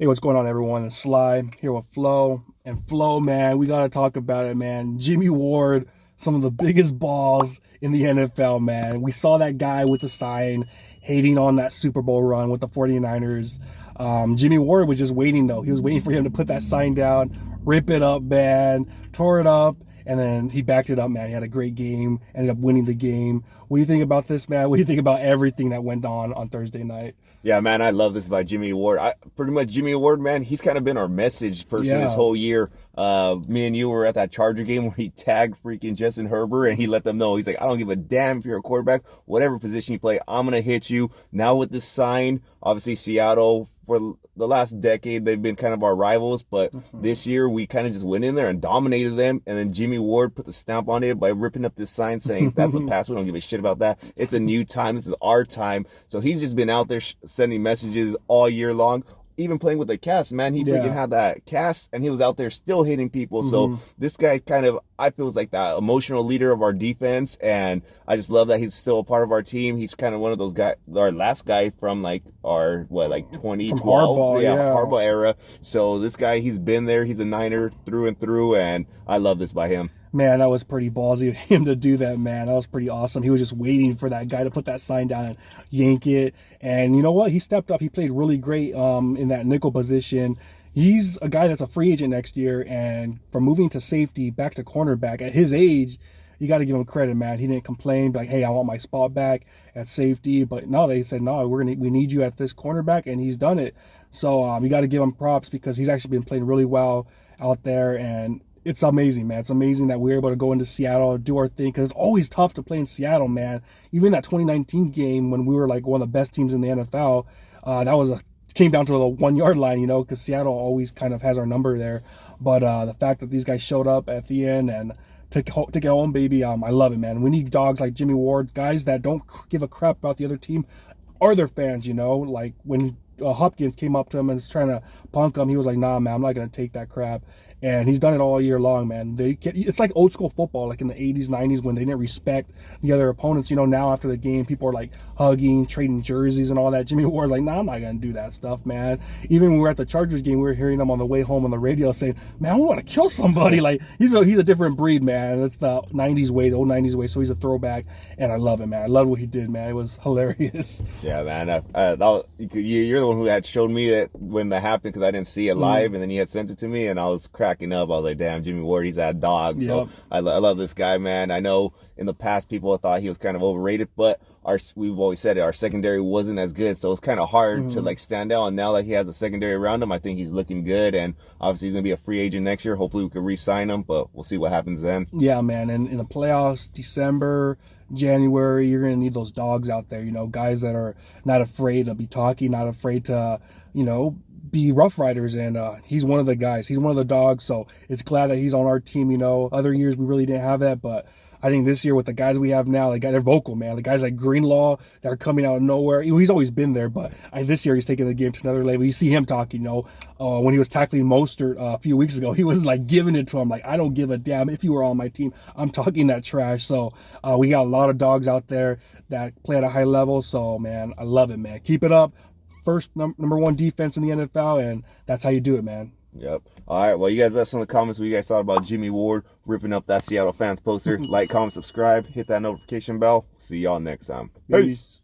Hey, what's going on, everyone? It's Sly here with Flo. And Flo, man, we got to talk about it, man. Jimmy Ward, some of the biggest balls in the NFL, man. We saw that guy with the sign hating on that Super Bowl run with the 49ers. Jimmy Ward was just waiting, though. He was waiting for him to put that sign down, rip it up, man, tore it up, and then he backed it up, man. He had a great game, ended up winning the game. What do you think about this, man? What do you think about everything that went on Thursday night? Yeah, man, I love this by Jimmy Ward. Pretty much Jimmy Ward, man, he's kind of been our message person this whole year. Me and you were at that Charger game where he tagged freaking Justin Herbert and he let them know. He's like, I don't give a damn if you're a quarterback, whatever position you play, I'm going to hit you. Now with this sign, obviously Seattle, for the last decade, they've been kind of our rivals, but this year we kind of just went in there and dominated them. And then Jimmy Ward put the stamp on it by ripping up this sign saying, that's the past. We don't give a shit about that. It's a new time. This is our time. So he's just been out there sending messages all year long. Even playing with the cast, man, he freaking had that cast and he was out there still hitting people. So this guy kind of, I feel, is like that emotional leader of our defense. And I just love that he's still a part of our team. He's kind of one of those guys, our last guy from like our, 2012? Harbaugh era. So this guy, he's been there. He's a Niner through and through. And I love this by him. Man, that was pretty ballsy of him to do that, man. That was pretty awesome. He was just waiting for that guy to put that sign down and yank it. And you know what? He stepped up. He played really great in that nickel position. He's a guy that's a free agent next year. And from moving to safety back to cornerback at his age, you got to give him credit, man. He didn't complain, like, hey, I want my spot back at safety. But no, they said, no, we need you at this cornerback, and he's done it. So you got to give him props because he's actually been playing really well out there. And it's amazing, man. It's amazing that we're able to go into Seattle and do our thing because it's always tough to play in Seattle, man. Even that 2019 game when we were like one of the best teams in the NFL, came down to the 1 yard line, because Seattle always kind of has our number there. But the fact that these guys showed up at the end and took it home, baby, I love it, man. We need dogs like Jimmy Ward, guys that don't give a crap about the other team or their fans, like when Hopkins came up to him and was trying to punk him, he was like, nah, man, I'm not going to take that crap. And he's done it all year long, man. It's like old school football, like in the 80s, 90s, when they didn't respect the other opponents. Now after the game, people are like hugging, trading jerseys and all that. Jimmy Ward's like, nah, I'm not going to do that stuff, man. Even when we were at the Chargers game, we were hearing him on the way home on the radio saying, man, we want to kill somebody. Like, he's a different breed, man. It's the 90s way, the old 90s way. So he's a throwback, and I love it, man. I love what he did, man. It was hilarious. Yeah, man. You're the one who had showed me that when that happened because I didn't see it live, and then you had sent it to me, and I was cracking up. I was like, damn, Jimmy Ward, he's that dog. So I love this guy, man. I know in the past people thought he was kind of overrated, but we've always said it, our secondary wasn't as good, so it's kind of hard to like stand out. And now that he has a secondary around him, I think he's looking good, and obviously he's gonna be a free agent next year. Hopefully we can re-sign him, but we'll see what happens then. Yeah, man. And in the playoffs, December, January, you're gonna need those dogs out there, guys that are not afraid to be talking, not afraid to, be rough riders, and he's one of the guys. He's one of the dogs, so it's glad that he's on our team. Other years we really didn't have that, but I think this year with the guys we have now, they're vocal, man. The guys like Greenlaw that are coming out of nowhere. He's always been there, but this year he's taking the game to another level. You see him talking, when he was tackling Mostert a few weeks ago, he was like giving it to him, like, I don't give a damn if you were on my team. I'm talking that trash. So we got a lot of dogs out there that play at a high level. So, man, I love it, man. Keep it up. First number one defense in the NFL, and that's how you do it, man. Yep. All right. Well, you guys let us know in the comments what you guys thought about Jimmy Ward ripping up that Seattle fans poster. Like, comment, subscribe, hit that notification bell. See y'all next time. Peace.